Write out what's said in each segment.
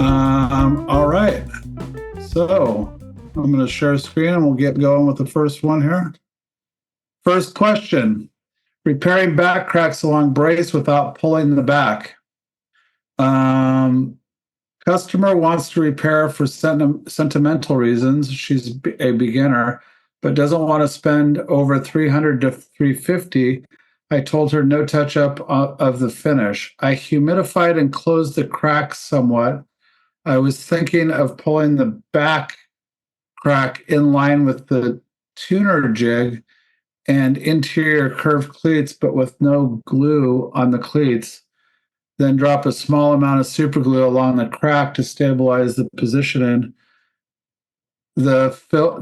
All right. So I'm going to share a screen and we'll get going with the first one here. First question: repairing back cracks along brace without pulling the back. Um, Customer wants to repair for sentimental reasons. She's a beginner, but doesn't want to spend over 300 to 350. I told her no touch up of the finish. I humidified and closed the cracks somewhat. I was thinking of pulling the back crack in line with the tuner jig and interior curved cleats, but with no glue on the cleats. Then drop a small amount of super glue along the crack to stabilize the positioning. Then fill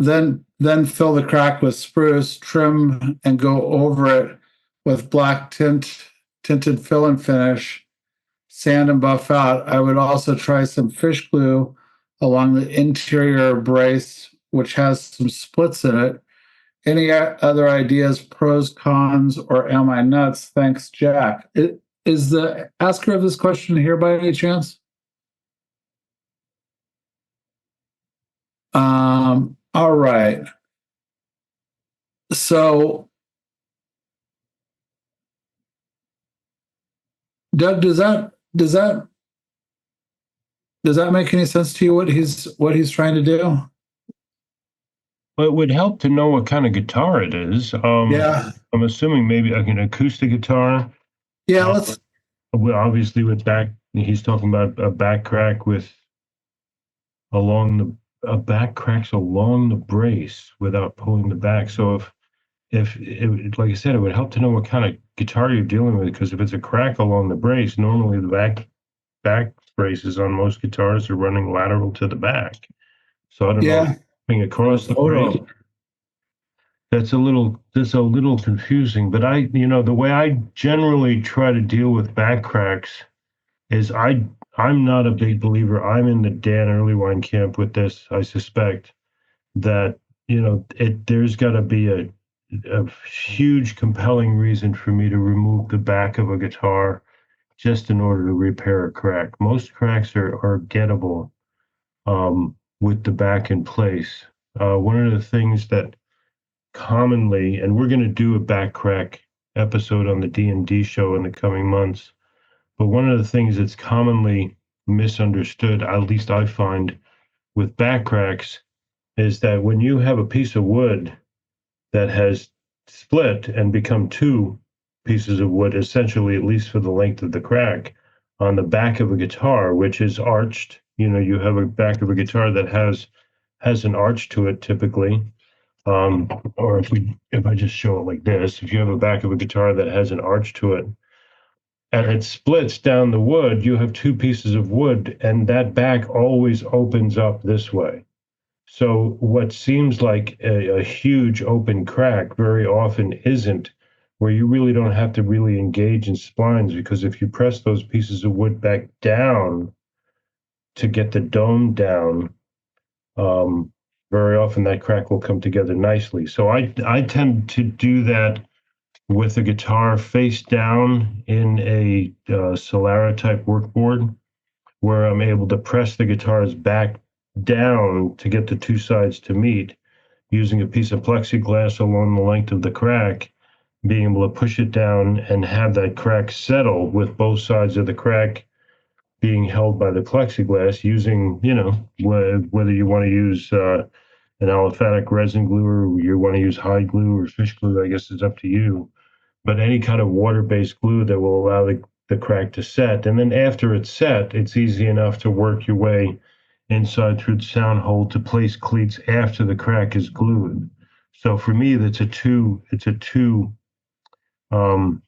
the crack with spruce, trim, and go over it with black tinted fill and finish, sand and buff out. I would also try some fish glue along the interior brace, which has some splits in it. Any other ideas, pros, cons, or am I nuts? Thanks, Jack. Is the asker of this question here by any chance? All right. So, Doug, does that make any sense to you? What he's trying to do? But it would help to know what kind of guitar it is. Yeah, I'm assuming maybe like an acoustic guitar. yeah. Uh, Let's. obviously, with back, he's talking about a back crack with along the back cracks along the brace without pulling the back. So if it, like I said, it would help to know what kind of guitar you're dealing with, because if it's a crack along the brace, normally the back braces on most guitars are running lateral to the back. So I don't know, Yeah, coming across the brace. That's a little confusing, but the way I generally try to deal with back cracks is I'm not a big believer. I'm in the Dan Earlywine camp with this. I suspect that there's got to be a huge compelling reason for me to remove the back of a guitar just in order to repair a crack. Most cracks are gettable with the back in place. One of the things that commonly, and we're going to do a back crack episode on the D&D show in the coming months, but one of the things that's commonly misunderstood, at least I find, with back cracks, is that when you have a piece of wood that has split and become two pieces of wood, essentially, at least for the length of the crack, on the back of a guitar, which is arched, you have a back of a guitar that has an arch to it typically. Or if I just show it like this, if you have a back of a guitar that has an arch to it and it splits down the wood, you have two pieces of wood, and that back always opens up this way. So what seems like a huge open crack very often isn't, where you really don't have to really engage in splines, because if you press those pieces of wood back down to get the dome down, um, very often that crack will come together nicely. So I tend to do that with a guitar face down in a Solara type workboard, where I'm able to press the guitars back down to get the two sides to meet, using a piece of plexiglass along the length of the crack, being able to push it down and have that crack settle with both sides of the crack being held by the plexiglass, using, whether you want to use an aliphatic resin glue or you want to use hide glue or fish glue, I guess it's up to you. But any kind of water-based glue that will allow the crack to set. And then after it's set, it's easy enough to work your way inside through the sound hole to place cleats after the crack is glued. So for me, um,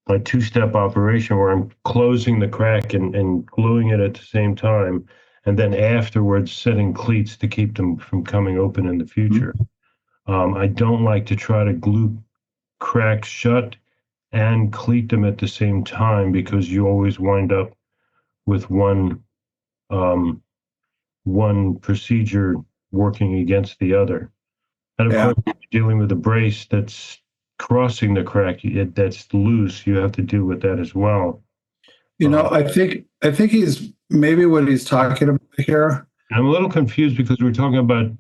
a two-step operation where I'm closing the crack and gluing it at the same time, and then afterwards setting cleats to keep them from coming open in the future. I don't like to try to glue cracks shut and cleat them at the same time, because you always wind up with um, one procedure working against the other. And of yeah. course, if you're dealing with a brace that's crossing the crack, that's loose, you have to deal with that as well. I think he's maybe what he's talking about here. I'm a little confused because we're talking about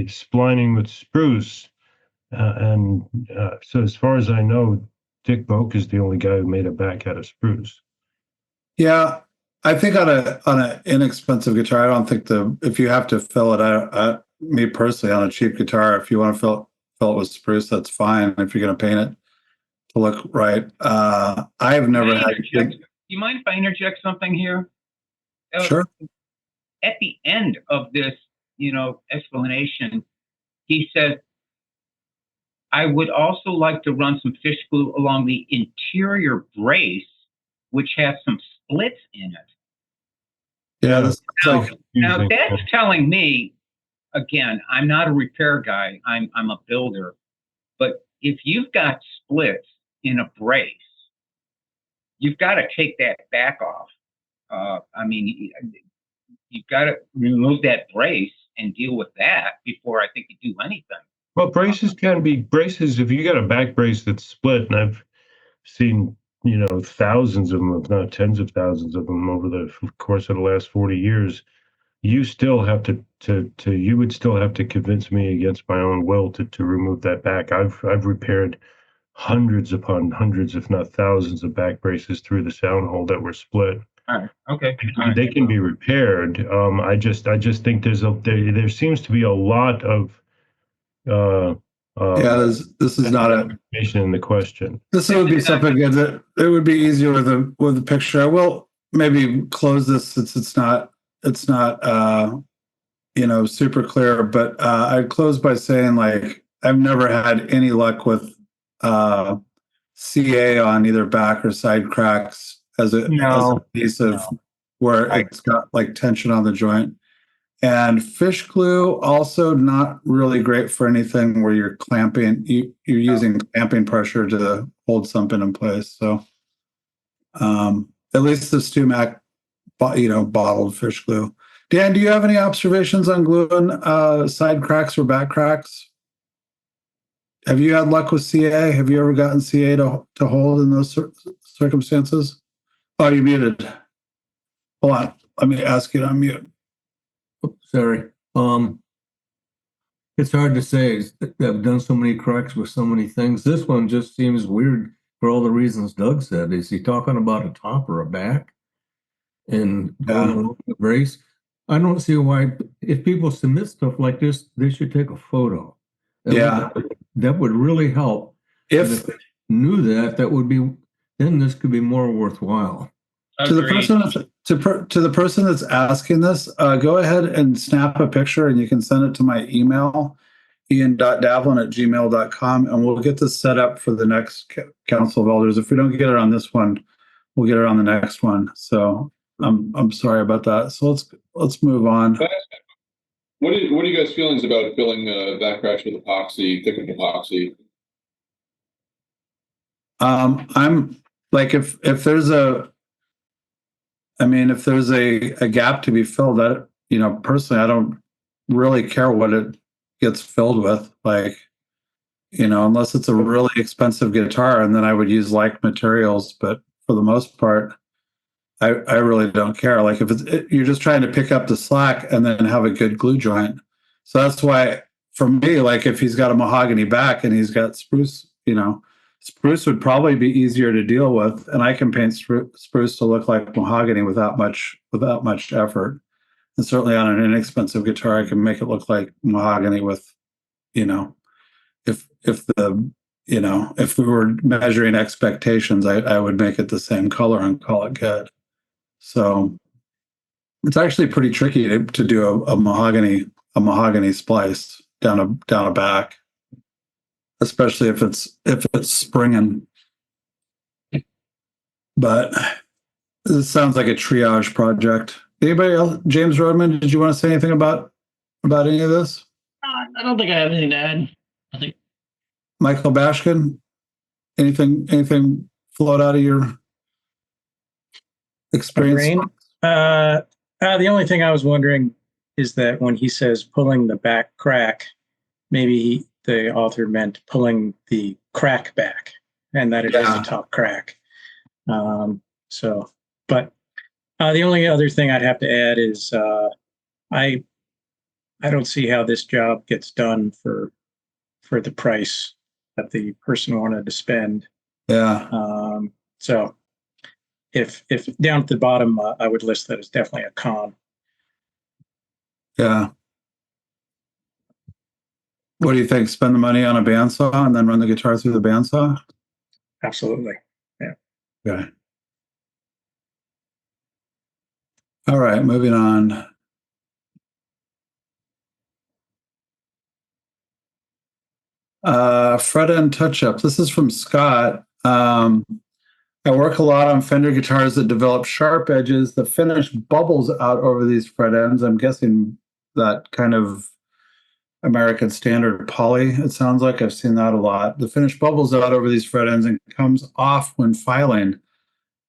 splining with spruce, so as far as I know, Dick Boak is the only guy who made a back out of spruce. Yeah, I think on an inexpensive guitar, I don't think if you have to fill it, me personally on a cheap guitar, if you want to fill it with spruce, that's fine. If you're going to paint it to look right, I've never had. Do you mind if I interject something here? Sure. At the end of this, explanation, he said, I would also like to run some fish glue along the interior brace, which has some splits in it. Yeah, Now that's telling me, again, I'm not a repair guy, I'm a builder, but if you've got splits in a brace, you've got to take that back off. You've got to remove that brace and deal with that before I think you do anything. Well, braces can be braces. If you got a back brace that's split, and I've seen, thousands of them, if not tens of thousands of them over the course of the last 40 years, you still have you would still have to convince me against my own will to remove that back. I've repaired hundreds upon hundreds, if not thousands, of back braces through the sound hole that were split. All right. Okay. They can be repaired. I just think there seems to be a lot of this is not information in the question. This would be something good that it would be easier with a picture. I will maybe close this since it's not super clear, but I'd close by saying, like, I've never had any luck with CA on either back or side cracks as a piece of where it's got like tension on the joint. And fish glue also not really great for anything where you're clamping. You're using clamping pressure to hold something in place. So at least the Stumac, bottled fish glue. Dan, do you have any observations on gluing side cracks or back cracks? Have you had luck with CA? Have you ever gotten CA to hold in those circumstances? Oh, you muted. Hold on. Let me ask you to unmute. Sorry. It's hard to say. I've done so many cracks with so many things. This one just seems weird for all the reasons Doug said. Is he talking about a top or a back? And going along the brace? I don't see why, if people submit stuff like this, they should take a photo. That would really help. If they knew that would be, then this could be more worthwhile. To the person that's asking this, go ahead and snap a picture and you can send it to my email, ian.davlin@gmail.com, and we'll get this set up for the next Council of Elders. If we don't get it on this one, we'll get it on the next one. So I'm sorry about that. So let's move on. What are you guys' feelings about filling back cracks with epoxy, thickened epoxy? I'm like, if there's a gap to be filled, that, personally, I don't really care what it gets filled with, like, unless it's a really expensive guitar, and then I would use like materials. But for the most part, I really don't care. Like, if you're just trying to pick up the slack and then have a good glue joint. So that's why, for me, like, if he's got a mahogany back and he's got spruce, spruce would probably be easier to deal with, and I can paint spruce to look like mahogany without much effort. And certainly on an inexpensive guitar, I can make it look like mahogany with, if we were measuring expectations, I would make it the same color and call it good. So it's actually pretty tricky to do a mahogany splice down a back, especially if it's springing. But this sounds like a triage project. Anybody else? James Rodman, did you want to say anything about any of this? I don't think I have anything to add. I think Michael Bashkin, anything float out of your experience? The only thing I was wondering is that when he says pulling the back crack, maybe the author meant pulling the crack back, and that it is a top crack. So But the only other thing I'd have to add is I I don't see how this job gets done for the price that the person wanted to spend. Yeah. So if down at the bottom, I would list that as definitely a con. Yeah. What do you think? Spend the money on a bandsaw and then run the guitar through the bandsaw? Absolutely. Okay. All right, moving on. Fret end touch-up. This is from Scott. I work a lot on Fender guitars that develop sharp edges. The finish bubbles out over these fret ends. I'm guessing that kind of American Standard poly, it sounds like. I've seen that a lot. The finish bubbles out over these fret ends and comes off when filing.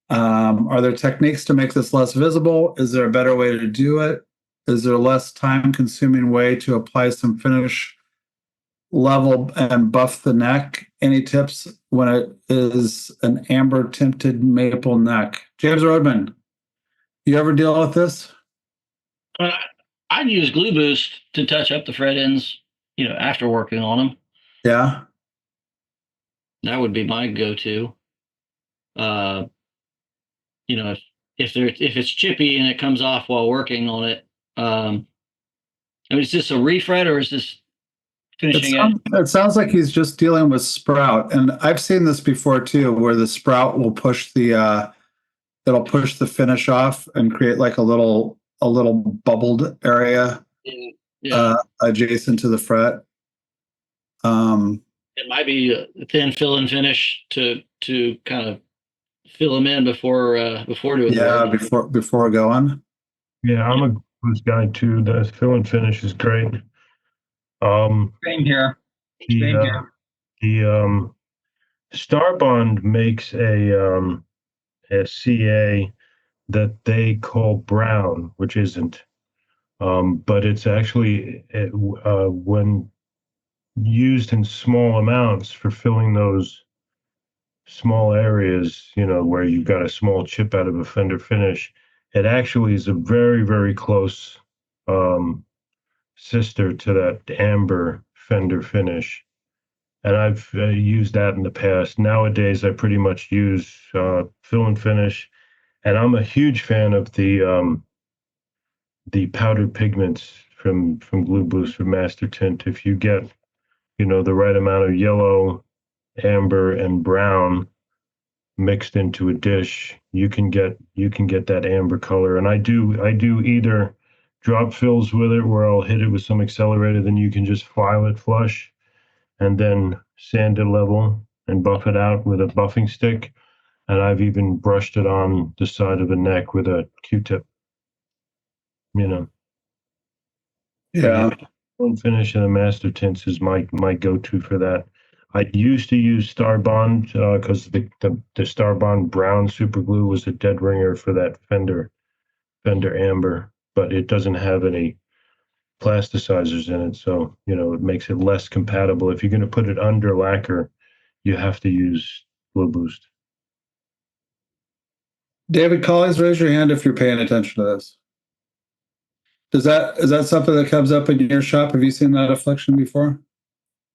Are there techniques to make this less visible? Is there a better way to do it? Is there a less time-consuming way to apply some finish level and buff the neck? Any tips when it is an amber tinted maple neck? James Rodman, you ever deal with this? I'd use Glue Boost to touch up the fret ends, after working on them. Yeah. That would be my go-to. If it's chippy and it comes off while working on it, is this a refret or is this finishing it? It sounds like he's just dealing with sprout, and I've seen this before too, where the sprout will push it'll push the finish off and create like a little bubbled area adjacent to the fret. It might be a thin fill and finish to kind of fill them in before doing the work. before going. Yeah, I'm a boost guy too. The fill and finish is great. Same here. The Starbond makes a CA that they call brown, which isn't, but it's actually when used in small amounts for filling those small areas, where you've got a small chip out of a fender finish, it actually is a very, very close sister to that amber fender finish. And I've used that in the past. Nowadays, I pretty much use fill and finish, and I'm a huge fan of the powdered pigments from Glue Boost from Master Tint. If you get the right amount of yellow, amber, and brown mixed into a dish, you can get that amber color. And I do either drop fills with it, where I'll hit it with some accelerator, then you can just file it flush and then sand it level and buff it out with a buffing stick. And I've even brushed it on the side of the neck with a Q-tip. Yeah. Finish and the Master Tints is my go-to for that. I used to use Starbond because the Starbond brown super glue was a dead ringer for that Fender amber, but it doesn't have any plasticizers in it, so it makes it less compatible. If you're going to put it under lacquer, you have to use Glue Boost. David Collins, raise your hand if you're paying attention to this. Is that something that comes up in your shop? Have you seen that affliction before?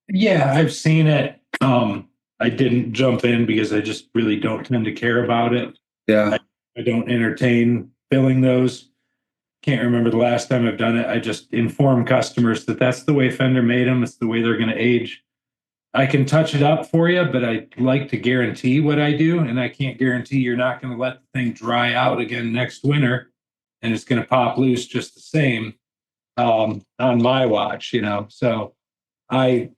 Yeah, I've seen it. I didn't jump in because I just really don't tend to care about it. Yeah. I don't entertain filling those. Can't remember the last time I've done it. I just inform customers that that's the way Fender made them. It's the way they're going to age. I can touch it up for you, but I like to guarantee what I do. And I can't guarantee you're not going to let the thing dry out again next winter and it's going to pop loose just the same on my watch, So I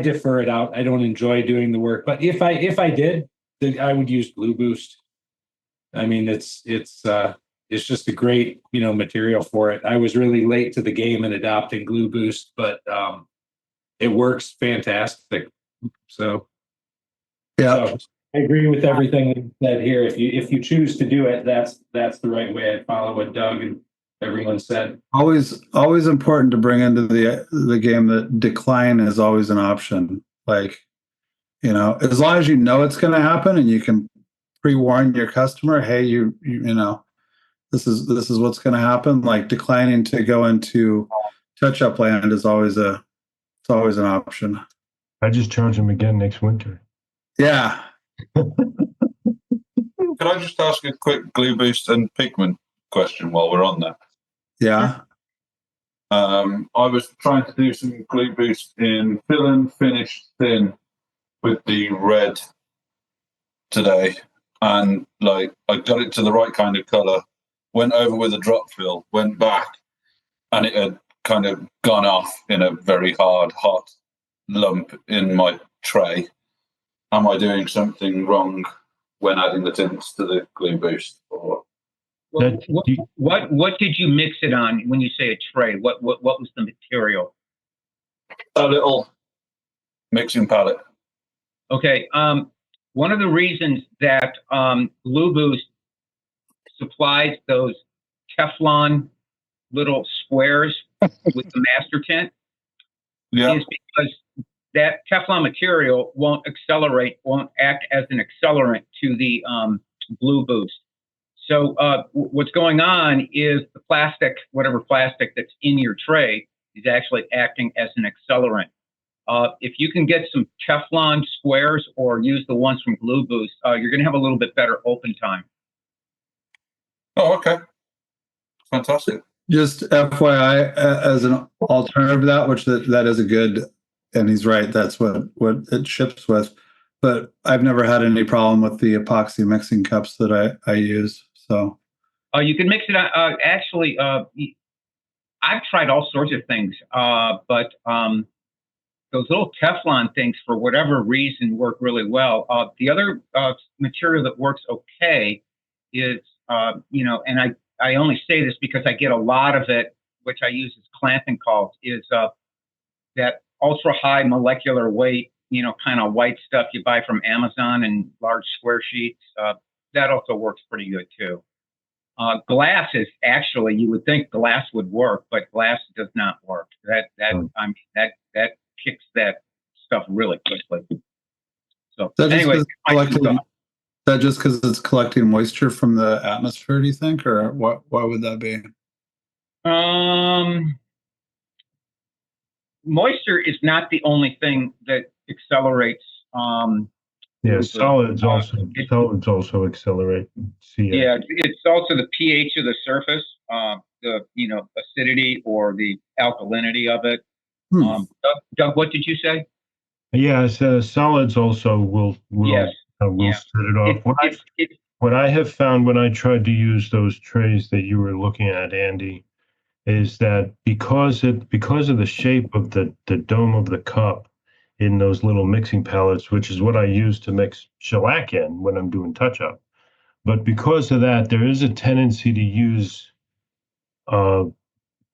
defer it out. I don't enjoy doing the work, but if I did, then I would use Glue Boost. I mean, it's just a great, material for it. I was really late to the game in adopting Glue Boost, but it works fantastic. So, yeah, so I agree with everything that you said here. If you choose to do it, that's the right way. I'd follow what Doug and everyone said. Always important to bring into the game that decline is always an option. Like, as long as you know it's going to happen and you can pre-warn your customer, hey, you know, this is what's going to happen. Like declining to go into touch-up land is always it's always an option. I just charge them again next winter. Yeah. Can I just ask a quick glue boost and pigment question while we're on that? Yeah. I was trying to do some glue boost in fill and finish thin with the red today, and like I got it to the right kind of color, went over with a drop fill, went back, and it had kind of gone off in a very hard, hot lump in my tray. Am I doing something wrong when adding the tints to the glue boost? Or What did you mix it on when you say a tray? What was the material? a little mixing palette? Okay. One of the reasons that Glue Boost supplies those Teflon little squares with the master tint is because that Teflon material won't act as an accelerant to the Glue Boost. So what's going on is the plastic, whatever plastic that's in your tray, is actually acting as an accelerant. If you can get some Teflon squares or use the ones from Glue Boost, you're going to have a little bit better open time. Oh, okay. Fantastic. Just FYI, as an alternative to that, which that is a good, and he's right, that's what it ships with. But I've never had any problem with the epoxy mixing cups that I use. So you can mix it. Actually, I've tried all sorts of things, but those little Teflon things, for whatever reason, work really well. The other material that works okay is, and I only say this because I get a lot of it, which I use as clamping calls, is that ultra high molecular weight, kind of white stuff you buy from Amazon in large square sheets. That also works pretty good too. Glass is actually, you would think glass would work, but glass does not work. That kicks that stuff really quickly. So anyway, that just because it's collecting moisture from the atmosphere, do you think, or why would that be? Moisture is not the only thing that accelerates. Solids also accelerate CA. Yeah, it's also the pH of the surface, the acidity or the alkalinity of it. Doug, what did you say? Yeah, so solids also will Yes. set it off. What I have found when I tried to use those trays that you were looking at, Andy, is that because of the shape of the dome of the cup in those little mixing palettes, which is what I use to mix shellac in when I'm doing touch up. But because of that, there is a tendency to use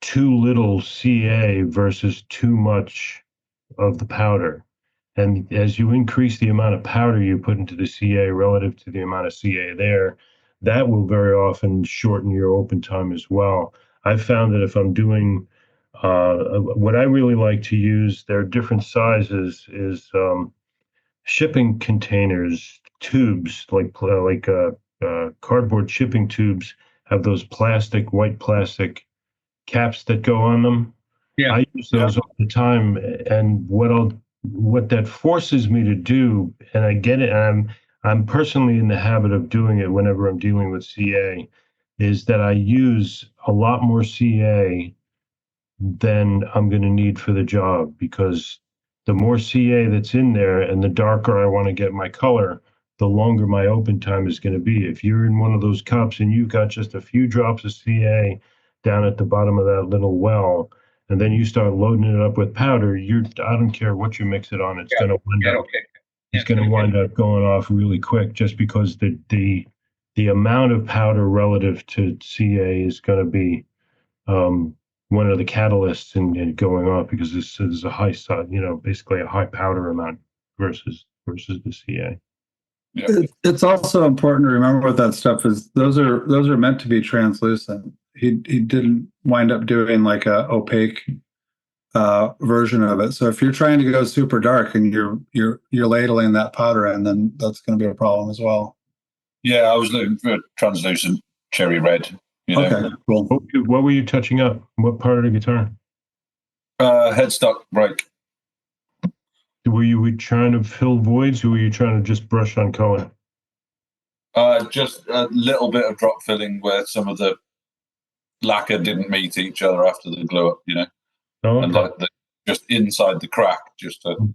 too little CA versus too much of the powder. And as you increase the amount of powder you put into the CA relative to the amount of CA there, that will very often shorten your open time as well. I've found that if I'm doing what I really like to use, there are different sizes, is shipping containers, tubes, like cardboard shipping tubes have those white plastic caps that go on them. Yeah. I use those all the time, and what that forces me to do, and I get it, and I'm personally in the habit of doing it whenever I'm dealing with CA, is that I use a lot more CA than I'm going to need for the job, because the more CA that's in there and the darker I want to get my color, the longer my open time is going to be. If you're in one of those cups and you've got just a few drops of CA down at the bottom of that little well, and then you start loading it up with powder, I don't care what you mix it on, it's going to wind up going off really quick, just because the amount of powder relative to CA is going to be one of the catalysts in going off, because this is a high basically a high powder amount versus the CA. Yeah. It's also important to remember what that stuff is. Those are meant to be translucent. He didn't wind up doing like a opaque version of it. So if you're trying to go super dark and you're ladling that powder in, then that's going to be a problem as well. Yeah, I was looking for translucent cherry red. You know, Okay, cool. What were you touching up? What part of the guitar? headstock break. Were you trying to fill voids, or were you trying to just brush on color? Just a little bit of drop filling where some of the lacquer didn't meet each other after the glue up, you know, Oh, and okay. like just inside the crack, just to.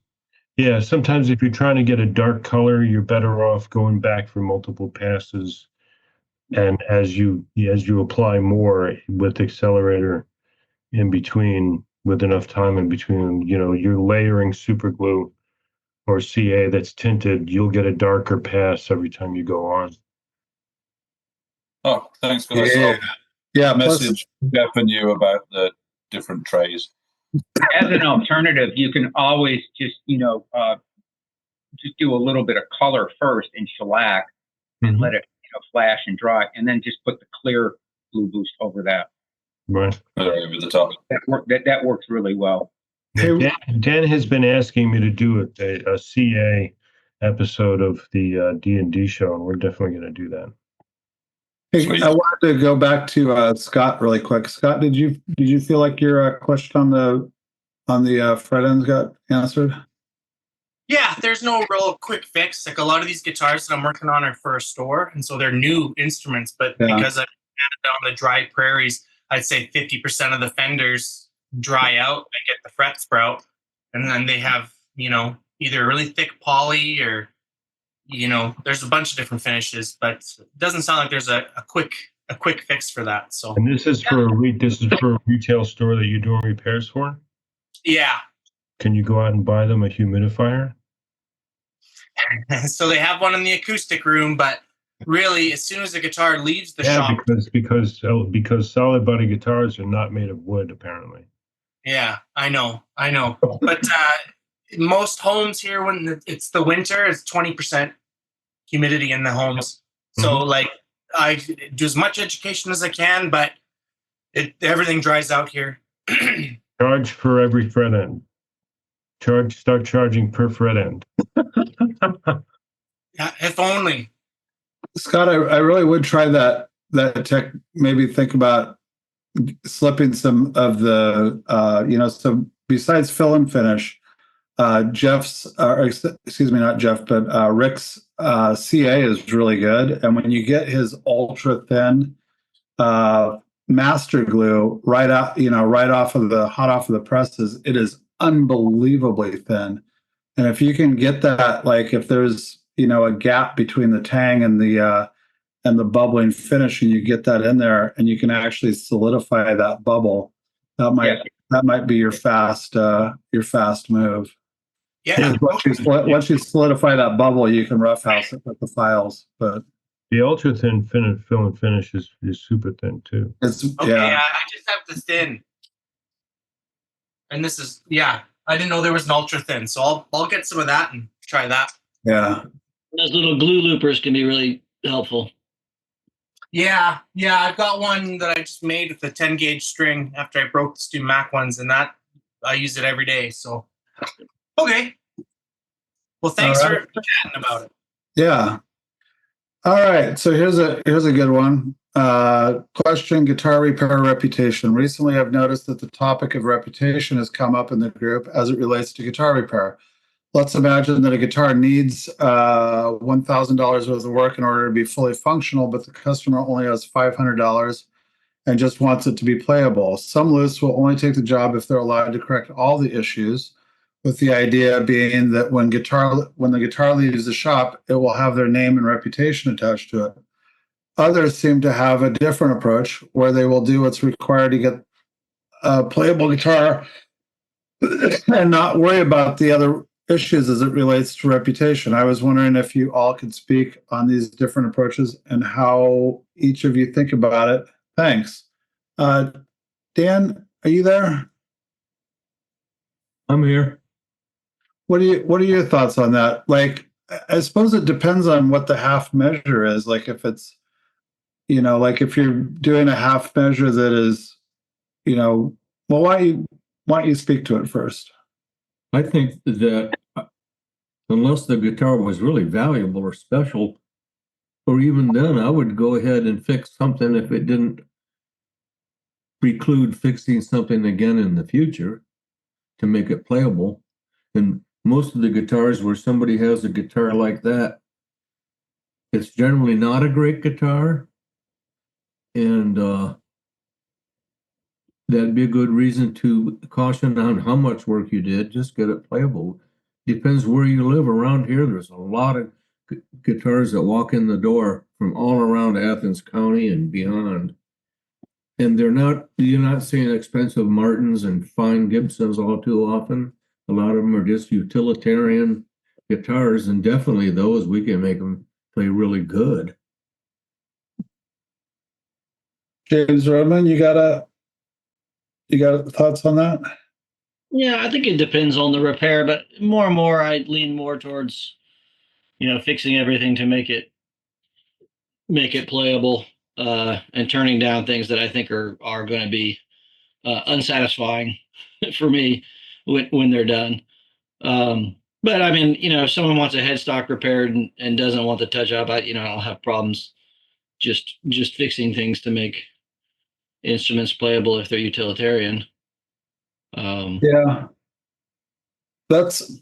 Yeah, sometimes if you're trying to get a dark color, you're better off going back for multiple passes. And as you apply more with accelerator in between, with enough time in between, you're layering super glue or CA that's tinted, you'll get a darker pass every time you go on. Oh, thanks for this. Yeah. Yeah. Plus, Message Jeff and you about the different trays. As an alternative, you can always just just do a little bit of color first in shellac and let it flash and dry, and then just put the clear glue boost over that. Right. Over the top. That works really well. Hey, Dan has been asking me to do a CA episode of the D&D show, and we're definitely going to do that. hey, Sweet. I wanted to go back to Scott really quick. Scott, did you feel like your question on the fret ends got answered? Yeah, there's no real quick fix. Like a lot of these guitars that I'm working on are for a store, and so they're new instruments. But because I've had it on the dry prairies, I'd say 50% of the fenders dry out and get the fret sprout, and then they have either really thick poly or there's a bunch of different finishes. But it doesn't sound like there's a quick fix for that. So And this is for a retail store that you're doing repairs for? yeah. Can you go out and buy them a humidifier? So they have one in the acoustic room, but really, as soon as the guitar leaves the shop, because solid body guitars are not made of wood, apparently. Yeah, I know. But most homes here, when it's the winter, it's 20% humidity in the homes. So like, I do as much education as I can, but everything dries out here. Charge for every fret end. Start charging per fret end. Yeah, if only. Scott, I really would try that tech. Maybe think about slipping some of the so besides fill and finish, Jeff's excuse me, not Jeff, but Rick's CA is really good, and when you get his ultra thin master glue right off hot off of the presses, it is unbelievably thin. And if you can get that, like if there's a gap between the tang and the bubbling finish, and you get that in there, and you can actually solidify that bubble, that might be your fast move. Yeah. Once you solidify that bubble, you can roughhouse it with the files. But the ultra thin fill and finish is super thin too. It's I just have the thin, and this is I didn't know there was an ultra thin, so I'll get some of that and try that. Yeah. Those little glue loopers can be really helpful. Yeah, I've got one that I just made with a 10 gauge string after I broke the Stu Mac ones, and that I use it every day. So, okay. Well, thanks for chatting about it. Yeah. All right. So here's a good one. Question: guitar repair reputation. Recently, I've noticed that the topic of reputation has come up in the group as it relates to guitar repair. Let's imagine that a guitar needs $1,000 worth of work in order to be fully functional, but the customer only has $500 and just wants it to be playable. Some Looths will only take the job if they're allowed to correct all the issues, with the idea being that when the guitar leaves the shop, it will have their name and reputation attached to it. Others seem to have a different approach where they will do what's required to get a playable guitar and not worry about the other issues as it relates to reputation. I was wondering if you all could speak on these different approaches and how each of you think about it. Thanks. Dan, are you there? I'm here. What are your thoughts on that? Like, I suppose it depends on what the half measure is. Like if it's, like if you're doing a half measure that is, well, why don't you speak to it first? I think that unless the guitar was really valuable or special, or even then, I would go ahead and fix something if it didn't preclude fixing something again in the future to make it playable. And most of the guitars where somebody has a guitar like that, it's generally not a great guitar. And that'd be a good reason to caution on how much work you did. Just get it playable. Depends where you live. Around here, there's a lot of guitars that walk in the door from all around Athens County and beyond. And you're not seeing expensive Martins and fine Gibsons all too often. A lot of them are just utilitarian guitars, and definitely those we can make them play really good. James Rodman, you got thoughts on that? Yeah, I think it depends on the repair, but more and more I lean more towards, fixing everything to make it playable, and turning down things that I think are going to be unsatisfying for me when they're done. But I mean, if someone wants a headstock repaired and doesn't want the touch up, I don't have problems just fixing things to make instruments playable if they're utilitarian. Yeah, that's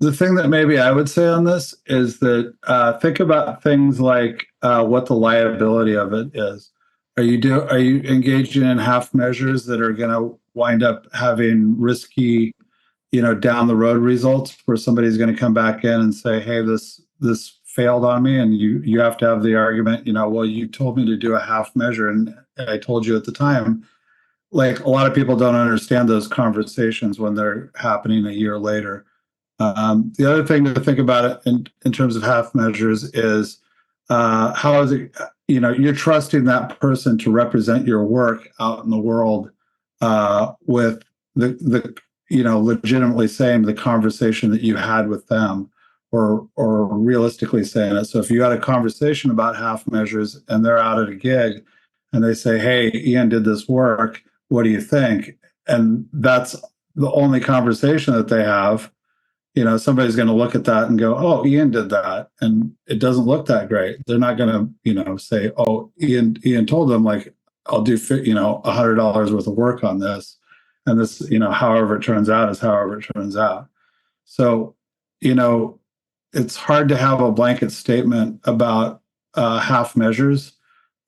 the thing that maybe I would say on this is that think about things like what the liability of it is. Are you engaging in half measures that are going to wind up having risky, down the road results where somebody's going to come back in and say, hey, this failed on me, and you have to have the argument, well, you told me to do a half measure and I told you at the time. Like, a lot of people don't understand those conversations when they're happening a year later. The other thing to think about it in terms of half measures is how is it, you're trusting that person to represent your work out in the world with the legitimately saying the conversation that you had with them, or realistically saying it. So if you had a conversation about half measures and they're out at a gig and they say, hey, Ian did this work, what do you think? And that's the only conversation that they have. Somebody's going to look at that and go, oh, Ian did that, and it doesn't look that great. They're not going to say, oh, Ian told them, like, I'll do $100 worth of work on this, and this, however it turns out is however it turns out. So it's hard to have a blanket statement about half measures.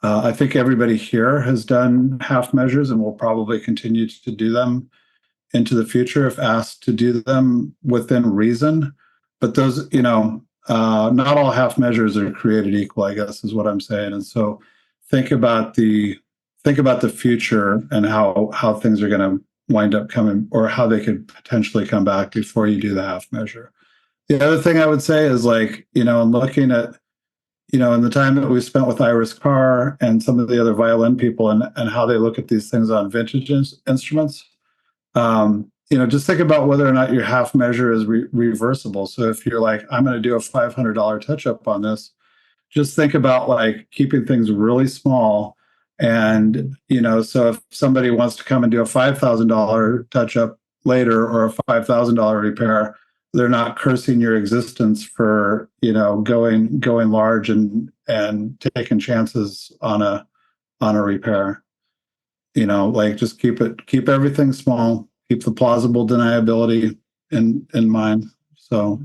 I think everybody here has done half measures and will probably continue to do them into the future if asked to do them within reason. But those, not all half measures are created equal, I guess, is what I'm saying. And so think about the future and how things are going to wind up coming, or how they could potentially come back before you do the half measure. The other thing I would say is, like, in looking at, in the time that we spent with Iris Carr and some of the other violin people, and how they look at these things on vintage instruments, just think about whether or not your half measure is reversible. So if you're like, I'm going to do a $500 touch up on this, just think about, like, keeping things really small. And, so if somebody wants to come and do a $5,000 touch up later, or a $5,000 repair, they're not cursing your existence for, going large and taking chances on a repair. Like, just keep everything small, keep the plausible deniability in mind. So,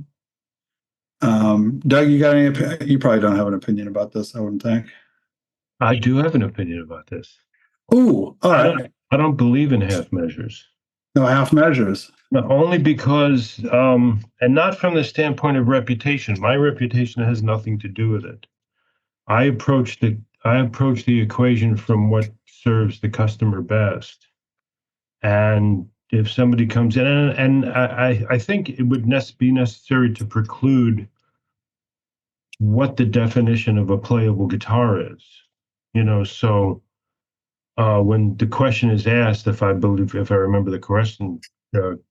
Doug, you probably don't have an opinion about this, I wouldn't think. I do have an opinion about this. Ooh, all right. I don't believe in half measures. No half measures. No, only because, and not from the standpoint of reputation. My reputation has nothing to do with it. I approach the equation from what serves the customer best. And if somebody comes in, and I think it would be necessary to preclude what the definition of a playable guitar is. So when the question is asked, if I remember the question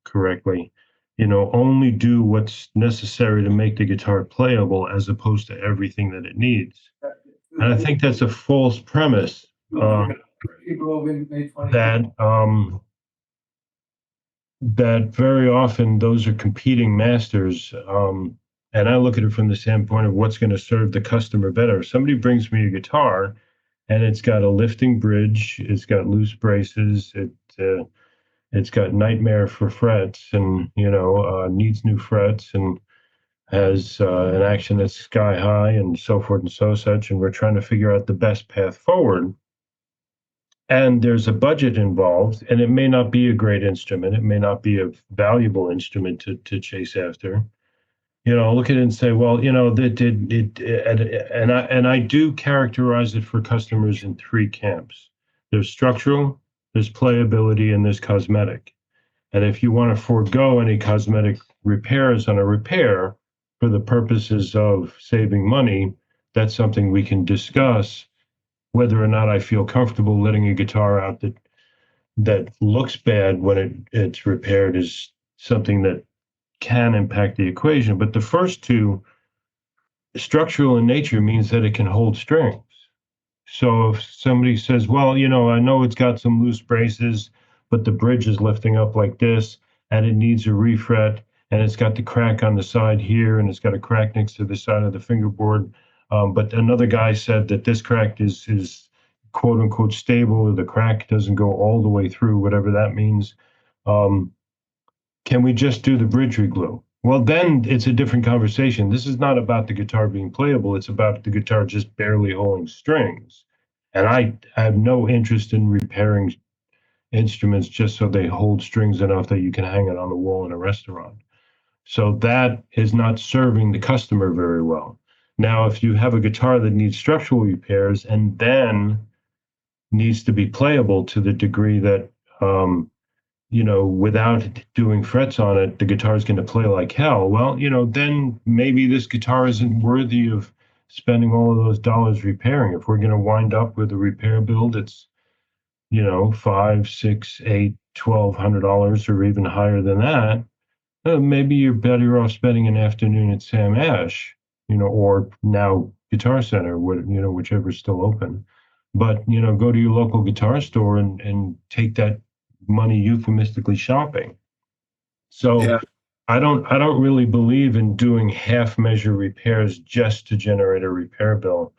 correctly, only do what's necessary to make the guitar playable, as opposed to everything that it needs. And I think that's a false premise. That very often those are competing masters, And I look at it from the standpoint of what's going to serve the customer better. If somebody brings me a guitar and it's got a lifting bridge, it's got loose braces, it's got nightmare for frets, and needs new frets, and has an action that's sky high, and so forth and so such. And we're trying to figure out the best path forward. And there's a budget involved, and it may not be a great instrument. It may not be a valuable instrument to chase after. Look at it and say, well, and I do characterize it for customers in three camps. There's structural, there's playability, and there's cosmetic. And if you want to forego any cosmetic repairs on a repair for the purposes of saving money, that's something we can discuss. Whether or not I feel comfortable letting a guitar out that looks bad when it's repaired is something that can impact the equation. But the first two, structural in nature, means that it can hold strings. So if somebody says, well, I know it's got some loose braces, but the bridge is lifting up like this, and it needs a refret, and it's got the crack on the side here, and it's got a crack next to the side of the fingerboard. But another guy said that this crack is quote unquote stable, or the crack doesn't go all the way through, whatever that means. Can we just do the bridge reglue? Well, then it's a different conversation. This is not about the guitar being playable. It's about the guitar just barely holding strings. And I have no interest in repairing instruments just so they hold strings enough that you can hang it on the wall in a restaurant. So that is not serving the customer very well. Now, if you have a guitar that needs structural repairs and then needs to be playable to the degree that without doing frets on it, the guitar is going to play like hell. Well, then maybe this guitar isn't worthy of spending all of those dollars repairing. If we're going to wind up with a repair bill that's, $5, $6, $8, $1,200 or even higher than that, maybe you're better off spending an afternoon at Sam Ash, or now Guitar Center, whichever's still open. But, go to your local guitar store and take that money euphemistically shopping. So Yeah. I don't really believe in doing half measure repairs just to generate a repair bill.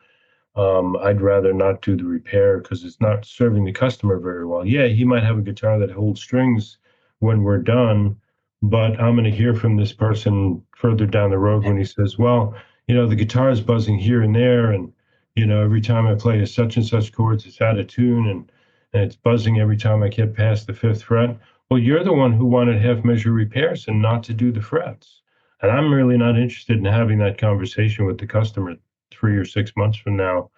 I'd rather not do the repair because it's not serving the customer very well. Yeah, he might have a guitar that holds strings when we're done, but I'm going to hear from this person further down the road when he says, well, the guitar is buzzing here and there, and every time I play a such and such chords, it's out of tune, and it's buzzing every time I get past the fifth fret. Well, you're the one who wanted half measure repairs and not to do the frets. And I'm really not interested in having that conversation with the customer 3 or 6 months from now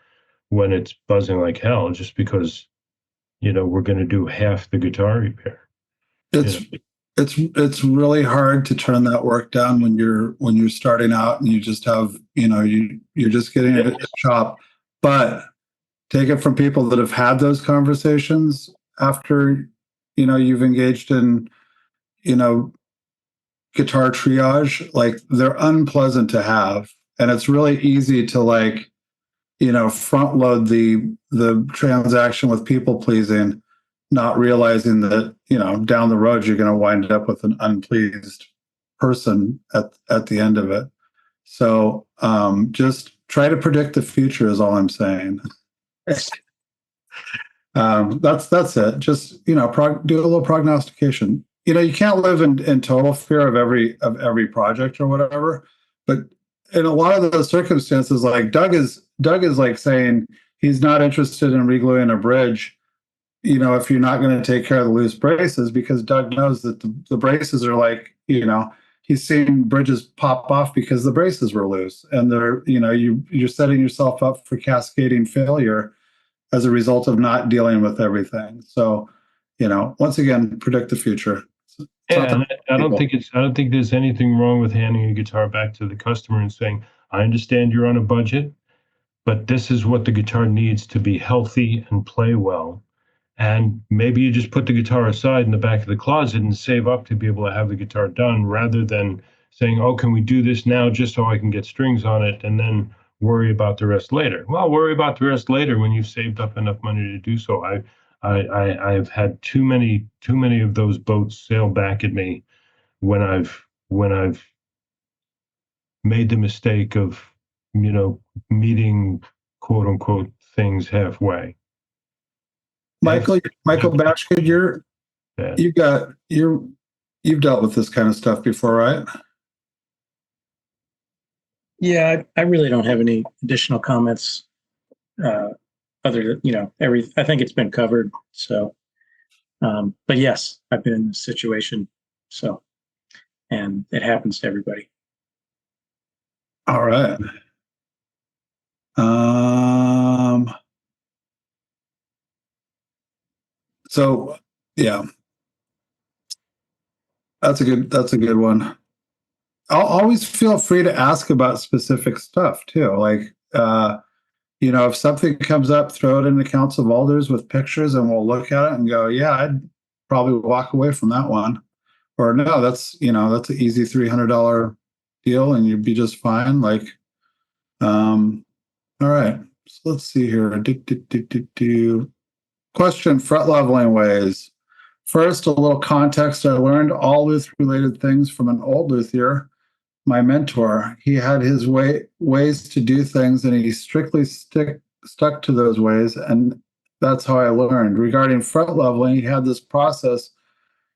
when it's buzzing like hell, just because, we're going to do half the guitar repair. It's it's really hard to turn that work down when you're starting out and you just have, you're just getting a shop. But take it from people that have had those conversations after, you've engaged in, guitar triage. Like, they're unpleasant to have, and it's really easy to, like, front load the transaction with people pleasing, not realizing that, down the road you're going to wind up with an unpleased person at the end of it. So just try to predict the future is all I'm saying. That's it. Just, do a little prognostication. You can't live in total fear of every project or whatever, but in a lot of those circumstances, like Doug is like saying he's not interested in regluing a bridge, if you're not going to take care of the loose braces, because Doug knows that the braces are like, he's seen bridges pop off because the braces were loose, and they're, you're setting yourself up for cascading failure as a result of not dealing with everything. So, once again, predict the future. Yeah, and I don't think there's anything wrong with handing a guitar back to the customer and saying, I understand you're on a budget, but this is what the guitar needs to be healthy and play well. And maybe you just put the guitar aside in the back of the closet and save up to be able to have the guitar done, rather than saying, oh, can we do this now just so I can get strings on it and then worry about the rest later? Well, worry about the rest later when you've saved up enough money to do so. I've had too many of those boats sail back at me when I've made the mistake of, meeting quote unquote things halfway. Michael Bashkid, you've dealt with this kind of stuff before, right? Yeah, I really don't have any additional comments. Other than, I think it's been covered. So, but yes, I've been in this situation. So, and it happens to everybody. All right. So yeah, that's a good one. I'll always feel free to ask about specific stuff too. Like, if something comes up, throw it in the Council of Elders with pictures and we'll look at it and go, yeah, I'd probably walk away from that one. Or no, that's an easy $300 deal and you'd be just fine. Like, all right. So let's see here. Question, fret leveling ways. First, a little context. I learned all Looth-related things from an old luthier, my mentor. He had his ways to do things, and he strictly stuck to those ways, and that's how I learned. Regarding fret leveling, he had this process: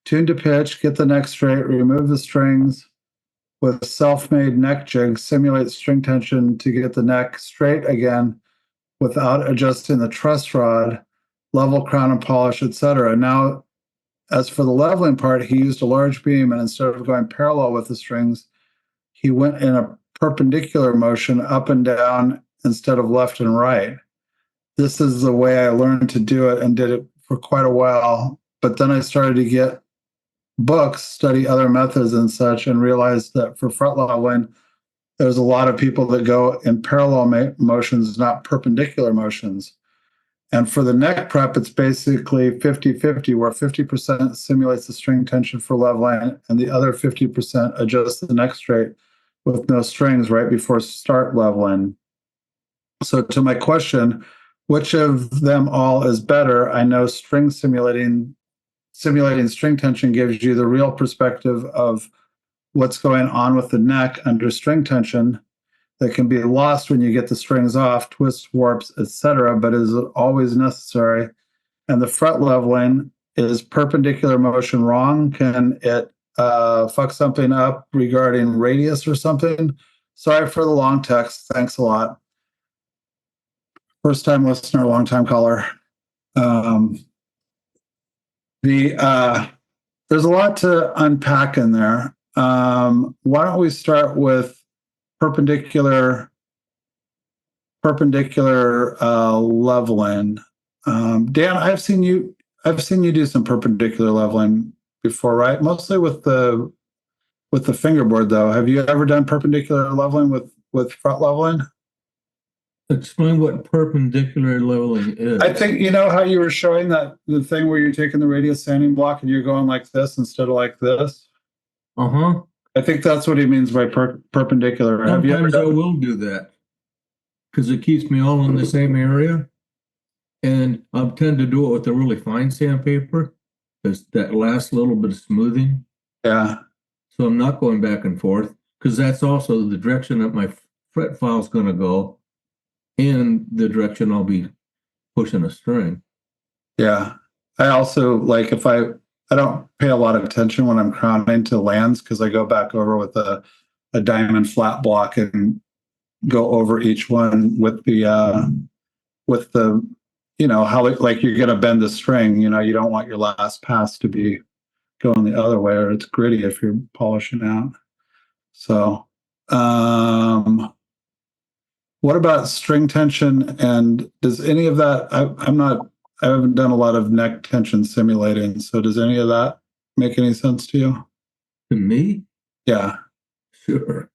tune to pitch, get the neck straight, remove the strings with self-made neck jigs, simulate string tension to get the neck straight again without adjusting the truss rod, level crown and polish, etc. Now, as for the leveling part, he used a large beam, and instead of going parallel with the strings, he went in a perpendicular motion up and down instead of left and right. This is the way I learned to do it and did it for quite a while. But then I started to get books, study other methods and such, and realized that for fret leveling, there's a lot of people that go in parallel motions, not perpendicular motions. And for the neck prep, it's basically 50-50, where 50% simulates the string tension for leveling and the other 50% adjusts the neck straight with no strings right before start leveling. So to my question, which of them all is better? I know simulating string tension gives you the real perspective of what's going on with the neck under string tension that can be lost when you get the strings off, twists, warps, etc., but is always necessary. And the fret leveling is perpendicular motion wrong. Can it fuck something up regarding radius or something? Sorry for the long text. Thanks a lot. First time listener, long time caller. There's a lot to unpack in there. Why don't we start with perpendicular leveling. Dan, I've seen you do some perpendicular leveling before, right? Mostly with the fingerboard, though. Have you ever done perpendicular leveling with fret leveling? Explain what perpendicular leveling is. I think how you were showing that the thing where you're taking the radius sanding block and you're going like this instead of like this. I think that's what he means by perpendicular. Sometimes I will do that because it keeps me all in the same area, and I tend to do it with a really fine sandpaper. There's that last little bit of smoothing. Yeah. So I'm not going back and forth because that's also the direction that my fret file is going to go, and the direction I'll be pushing a string. Yeah. I also like if I don't pay a lot of attention when I'm crowning to lands because I go back over with a diamond flat block and go over each one with the how like you're going to bend the string. You don't want your last pass to be going the other way, or it's gritty if you're polishing out. So what about string tension, and does any of that I haven't done a lot of neck tension simulating, so does any of that make any sense to you? To me? Yeah. Sure.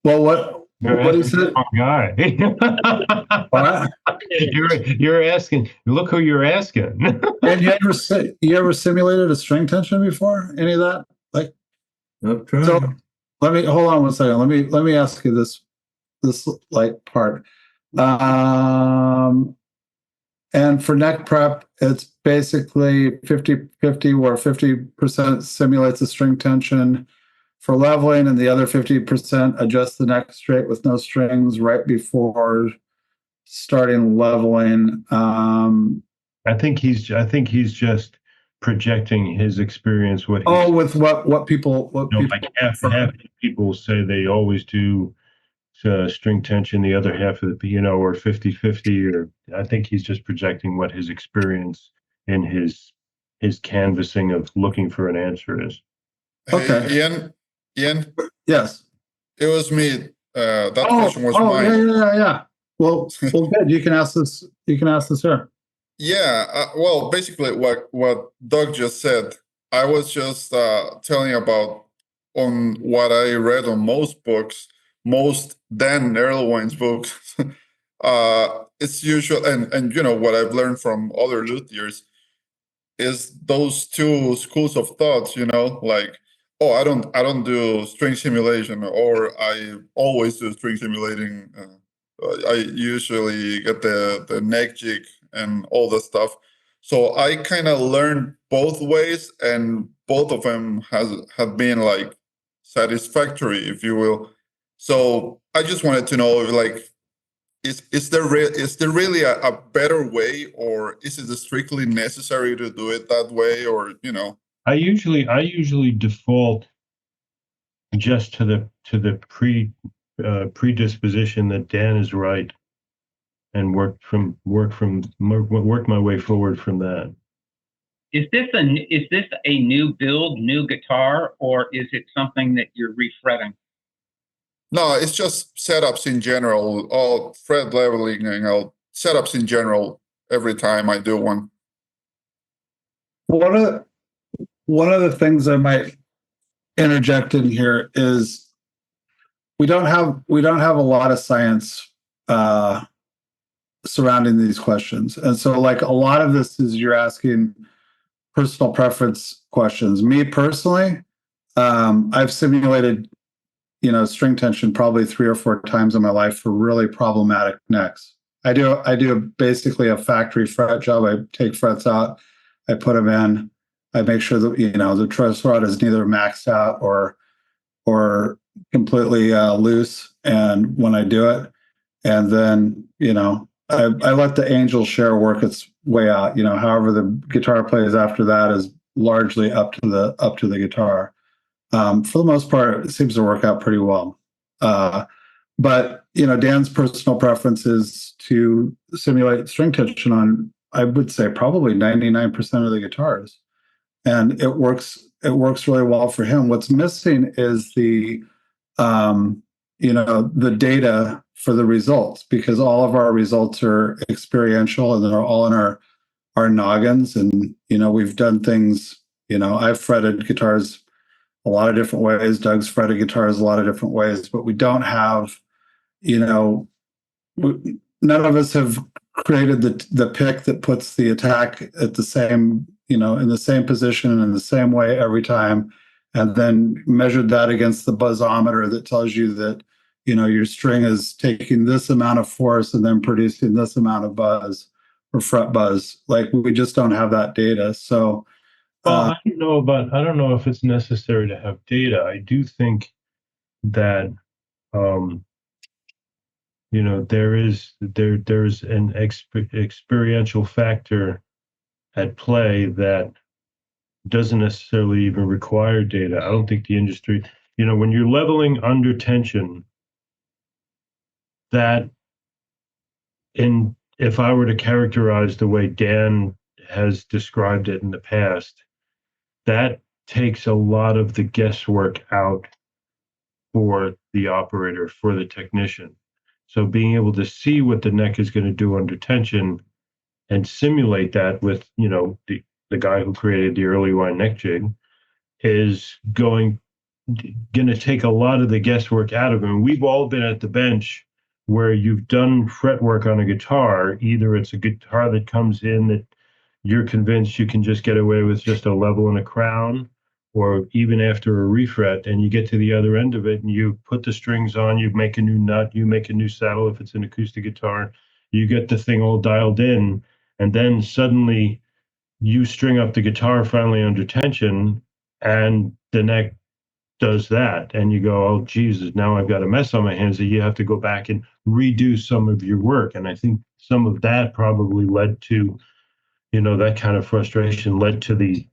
Well, what is it? Guy. You're asking. Look who you're asking. And you ever simulated a string tension before? Any of that? Like, I've tried. So let me hold on one second. Let me ask you this like part. And for neck prep, it's basically 50-50, where 50% simulates the string tension, for leveling, and the other 50% adjust the neck straight with no strings right before starting leveling. I think he's just projecting his experience. With people like half the people say they always do string tension, the other half of the, or 50-50, or I think he's just projecting what his experience in his canvassing of looking for an answer is. Okay. Hey, Ian, Yes. it was me. That question was mine. Yeah. Well, good. You can ask this. You can ask this here. Yeah. Well, basically, what Doug just said, I was just telling about on what I read on most books, most Dan Erlewine's books. It's usual, and what I've learned from other luthiers is those two schools of thoughts. Like, oh, I don't do string simulation, or I always do string simulating. I usually get the neck jig and all the stuff. So I kind of learned both ways, and both of them have been like satisfactory, if you will. So I just wanted to know, like, is there really a better way, or is it strictly necessary to do it that way, or I usually default just to the predisposition that Dan is right, and work my way forward from that. Is this a new build, new guitar, or is it something that you're refretting? No, it's just setups in general, all fret leveling and all setups in general every time I do one. One of the things I might interject in here is we don't have a lot of science surrounding these questions, and so like a lot of this is you're asking personal preference questions. Me personally, I've simulated string tension probably 3 or 4 times in my life for really problematic necks. I do basically a factory fret job. I take frets out, I put them in, I make sure that the truss rod is neither maxed out or completely loose. And when I do it, and then I let the angel share work its way out. However the guitar plays after that is largely up to the guitar. For the most part, it seems to work out pretty well. But Dan's personal preference is to simulate string tension on, I would say, probably 99% of the guitars, and it works really well for him. What's missing is the data for the results, because all of our results are experiential and they're all in our noggins. And we've done things. I've fretted guitars a lot of different ways. Doug's fretted guitars a lot of different ways, but we don't have, none of us have created the pick that puts the attack at the same, in the same position and in the same way every time, and then measured that against the buzzometer that tells you that, your string is taking this amount of force and then producing this amount of buzz or fret buzz. Like, we just don't have that data. So, well, I don't know if it's necessary to have data. I do think that there's an experiential factor at play that doesn't necessarily even require data. I don't think the industry, when you're leveling under tension, that if I were to characterize the way Dan has described it in the past, that takes a lot of the guesswork out for the operator, for the technician. So being able to see what the neck is going to do under tension and simulate that with, the guy who created the Erlewine neck jig is going to take a lot of the guesswork out of him. We've all been at the bench where you've done fretwork on a guitar. Either it's a guitar that comes in that you're convinced you can just get away with just a level and a crown, or even after a refret, and you get to the other end of it and you put the strings on, you make a new nut, you make a new saddle if it's an acoustic guitar, you get the thing all dialed in, and then suddenly you string up the guitar finally under tension, and the neck does that, and you go, oh Jesus, now I've got a mess on my hands, that you have to go back and redo some of your work. And I think some of that probably led to, that kind of frustration led to the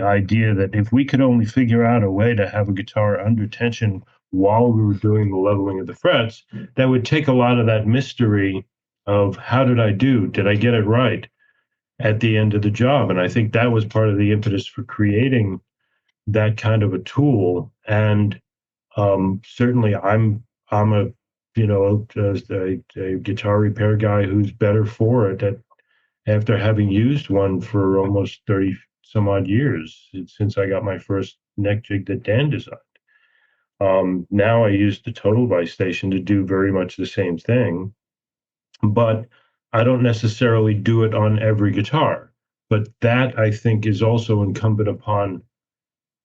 idea that if we could only figure out a way to have a guitar under tension while we were doing the leveling of the frets, that would take a lot of that mystery of how did I do? Did I get it right at the end of the job? And I think that was part of the impetus for creating that kind of a tool. And certainly I'm a a guitar repair guy who's better for it after having used one for almost 30 some odd years since I got my first neck jig that Dan designed. Now I use the Total Vice Station to do very much the same thing, but I don't necessarily do it on every guitar. But that, I think, is also incumbent upon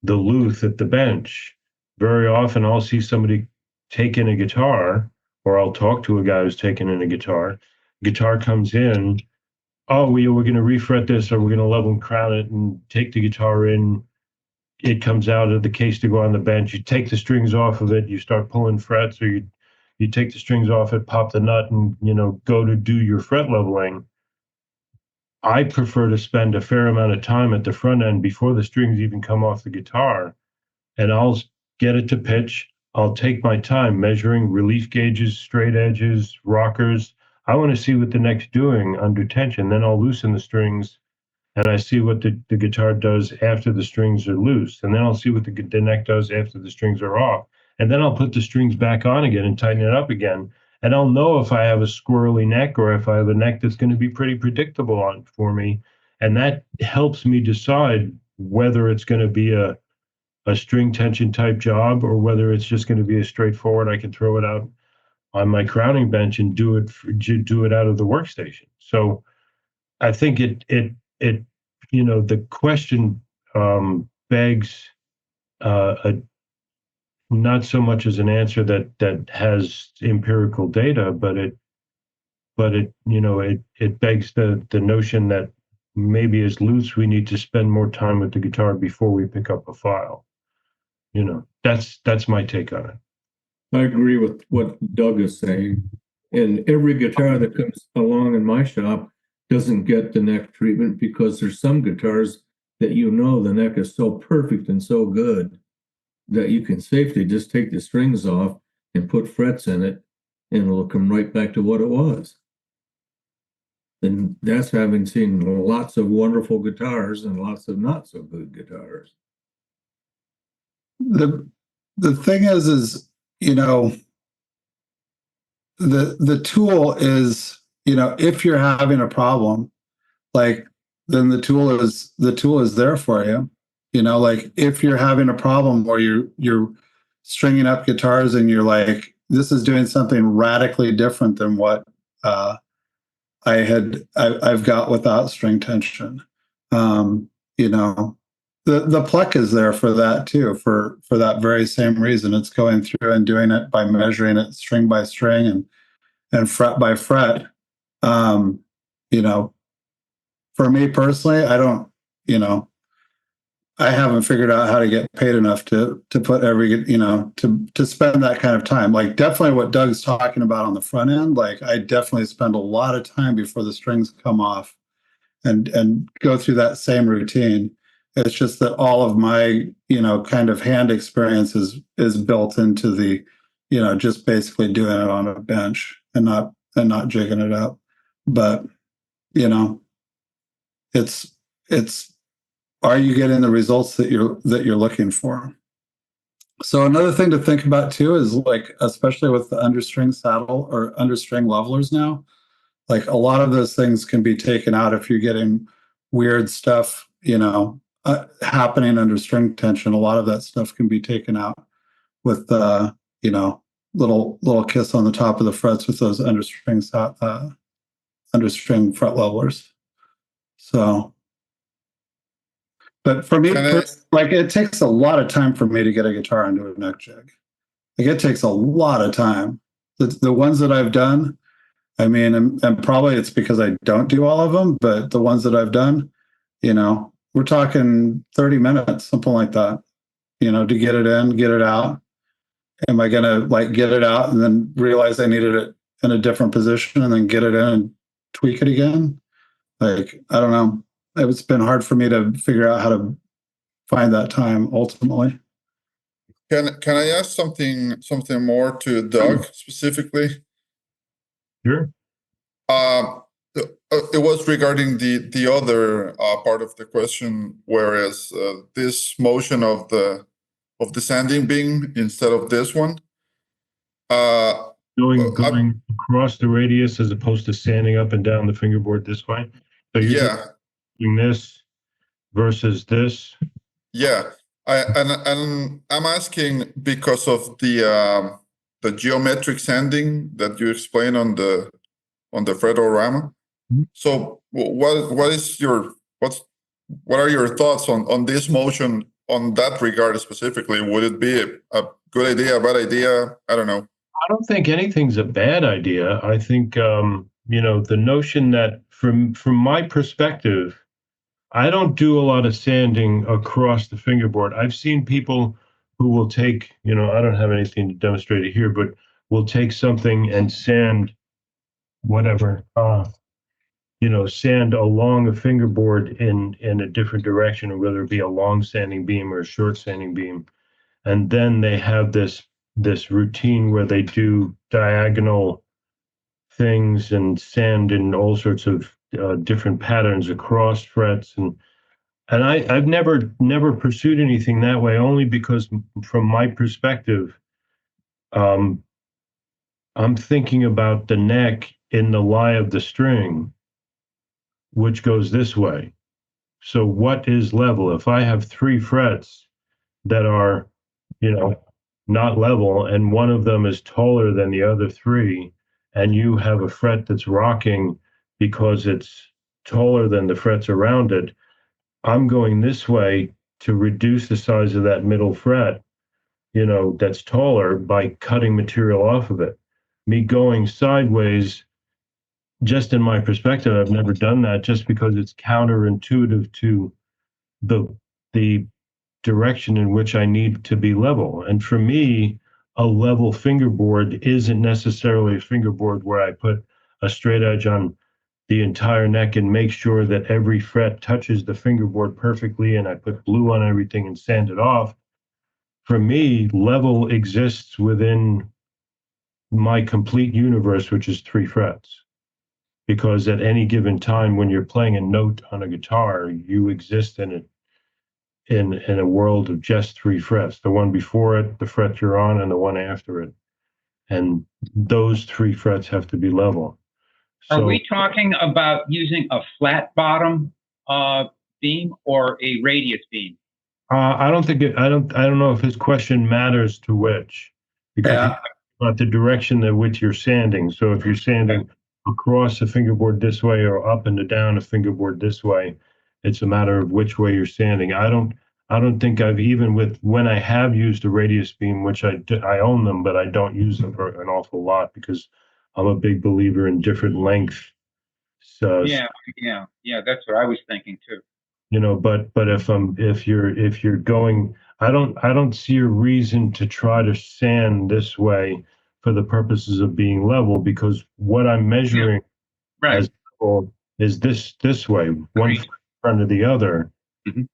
the Looth at the bench. Very often I'll see somebody take in a guitar, or I'll talk to a guy who's taking in a guitar. Guitar comes in, oh, we're going to refret this, or we're going to level and crown it, and take the guitar in. It comes out of the case to go on the bench. You take the strings off of it, you start pulling frets, or you take the strings off it, pop the nut, and go to do your fret leveling. I prefer to spend a fair amount of time at the front end before the strings even come off the guitar, and I'll get it to pitch. I'll take my time measuring relief gauges, straight edges, rockers. I want to see what the neck's doing under tension. Then I'll loosen the strings, and I see what the guitar does after the strings are loose. And then I'll see what the neck does after the strings are off. And then I'll put the strings back on again and tighten it up again. And I'll know if I have a squirrely neck or if I have a neck that's going to be pretty predictable for me. And that helps me decide whether it's going to be a string tension type job, or whether it's just going to be a straightforward, I can throw it out on my crowning bench and do it out of the workstation. So I think the question begs not so much as an answer that has empirical data, but it begs the notion that maybe as Looths we need to spend more time with the guitar before we pick up a file. That's my take on it. I agree with what Doug is saying. And every guitar that comes along in my shop doesn't get the neck treatment, because there's some guitars that the neck is so perfect and so good that you can safely just take the strings off and put frets in it, and it'll come right back to what it was. And that's having seen lots of wonderful guitars and lots of not so good guitars. The thing is the tool is, if you're having a problem, then the tool is there for you. If you're having a problem where you're stringing up guitars and you're like, this is doing something radically different than what I've got without string tension. The pluck is there for that too, for that very same reason. It's going through and doing it by measuring it string by string and fret by fret. For me personally, I haven't figured out how to get paid enough to put to spend that kind of time. Definitely what Doug's talking about on the front end, I definitely spend a lot of time before the strings come off and go through that same routine. It's just that all of my, kind of hand experience is built into the, just basically doing it on a bench and not jigging it up. But, it's are you getting the results that you're looking for? So another thing to think about too is especially with the understring saddle or understring levelers now, a lot of those things can be taken out if you're getting weird stuff, happening under string tension. A lot of that stuff can be taken out with little kiss on the top of the frets with those understring fret levelers. So, but for me, it takes a lot of time for me to get a guitar into a neck jig. It takes a lot of time. The ones that I've done, and probably it's because I don't do all of them, but the ones that I've done, we're talking 30 minutes, something like that. to get it in, get it out? Am I going to like get it out and then realize I needed it in a different position and then get it in and tweak it again? Like, I don't know. It's been hard for me to figure out how to find that time ultimately. Can I ask something more to Doug specifically? Sure. It was regarding the other part of the question, whereas this motion of the sanding beam instead of this one. Going across the radius as opposed to sanding up and down the fingerboard this way. So you're Yeah, doing this versus this. yeah. And I'm asking because of the geometric sanding that you explained on the Fredorama. Mhm. So what are your thoughts on this motion on that regard specifically? Would it be a good idea, a bad idea? I don't know. I don't think anything's a bad idea. I think the notion that from my perspective, I don't do a lot of sanding across the fingerboard. I've seen people who will take, I don't have anything to demonstrate it here, but will take something and sand whatever, sand along a fingerboard in a different direction, or whether it be a long sanding beam or a short sanding beam. And then they have this routine where they do diagonal things and sand in all sorts of different patterns across frets, and I've never pursued anything that way, only because from my perspective, I'm thinking about the neck in the lie of the string, which goes this way. So what is level? If I have 3 frets that are, not level, and one of them is taller than the other 3, and you have a fret that's rocking because it's taller than the frets around it, I'm going this way to reduce the size of that middle fret, that's taller, by cutting material off of it. Me going sideways, just in my perspective, I've never done that, just because it's counterintuitive to the direction in which I need to be level. And for me, a level fingerboard isn't necessarily a fingerboard where I put a straight edge on the entire neck and make sure that every fret touches the fingerboard perfectly, and I put glue on everything and sand it off. For me, level exists within my complete universe, which is 3 frets. Because at any given time when you're playing a note on a guitar, you exist in it in a world of just 3 frets. The one before it, the fret you're on, and the one after it. And those 3 frets have to be level. Are we talking about using a flat bottom beam or a radius beam? I don't know if his question matters to which, because Yeah. about the direction in which you're sanding. So if you're sanding across a fingerboard this way or up and down a fingerboard this way, it's a matter of which way you're sanding. I don't think I've, even when I have used a radius beam, which I own them, but I don't use them for an awful lot because I'm a big believer in different length. So Yeah, that's what I was thinking too. but if you're going, I don't see a reason to try to sand this way for the purposes of being level, because what I'm measuring Right. as level is this way, one foot in front of the other. Mhm.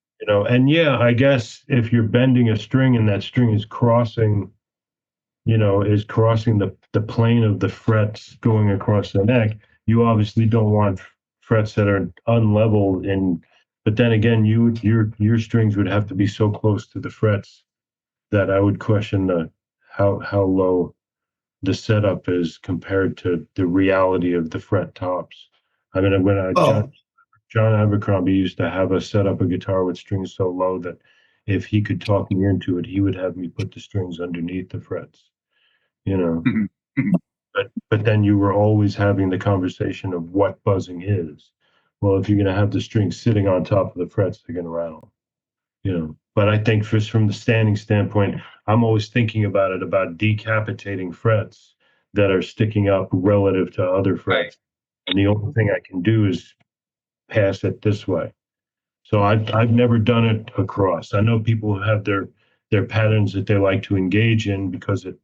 And yeah, I guess if you're bending a string and that string is crossing the plane of the frets going across the neck, you obviously don't want frets that are unlevel. But then again, your strings would have to be so close to the frets that I would question how low the setup is compared to the reality of the fret tops. I mean, John Abercrombie used to have us set up a guitar with strings so low that if he could talk me into it, he would have me put the strings underneath the frets. Mhm. Mhm. But then you were always having the conversation of what buzzing is. Well, if you're going to have the strings sitting on top of the frets, they're going to rattle. But I think just from the standing standpoint, I'm always thinking about decapitating frets that are sticking up relative to other frets. And the only thing I can do is pass it this way. So I've never done it across. I know people who have their their patterns that they like to engage in because it,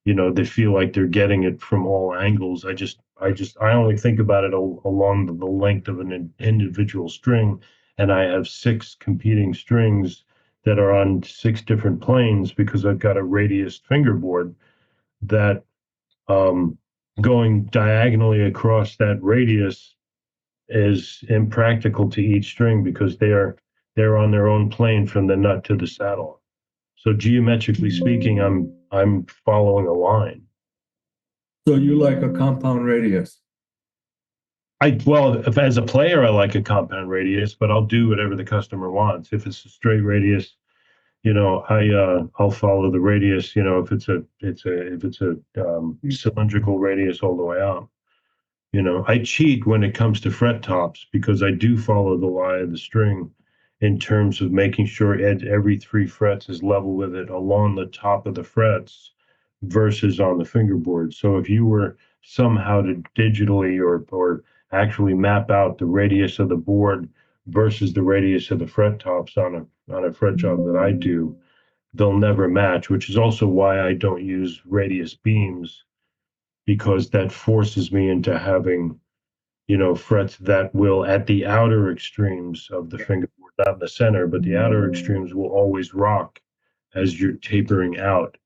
they feel like they're getting it from all angles. I only think about it along the length of an individual string, and I have 6 competing strings that are on 6 different planes because I've got a radius fingerboard that going diagonally across that radius is impractical to each string because they're on their own plane from the nut to the saddle. So geometrically speaking, I'm following a line. So you like a compound radius? Well, if, as a player, I like a compound radius, but I'll do whatever the customer wants. If it's a straight radius, I'll follow the radius. If it's a cylindrical radius all the way out. I cheat when it comes to fret tops because I do follow the lie of the string in terms of making sure every 3 frets is level with it along the top of the frets versus on the fingerboard. So if you were somehow to digitally or actually map out the radius of the board versus the radius of the fret tops on a fret job that I do, they'll never match, which is also why I don't use radius beams, because that forces me into having, frets that will at the outer extremes of the fingerboard, not in the center, but the outer extremes will always rock as you're tapering out.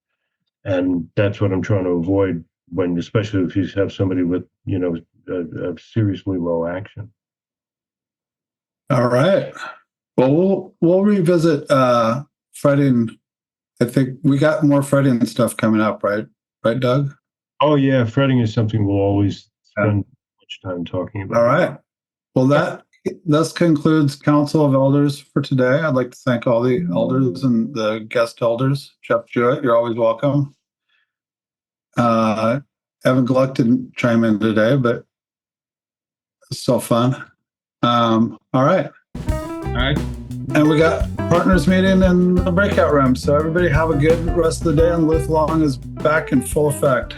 And that's what I'm trying to avoid especially if you have somebody with, a seriously low action. All right. Well, we'll revisit fretting. I think we got more fretting stuff coming up, right? Right, Doug? Oh yeah, fretting is something we'll always spend much time talking about. All right. Well, this concludes Council of Elders for today. I'd like to thank all the elders and the guest elders. Jeff Jewett, you're always welcome. Evan Gluck didn't chime in today, but it's still fun. All right. All right. And we got partners meeting in the breakout room. So everybody have a good rest of the day, and Looth Long is back in full effect.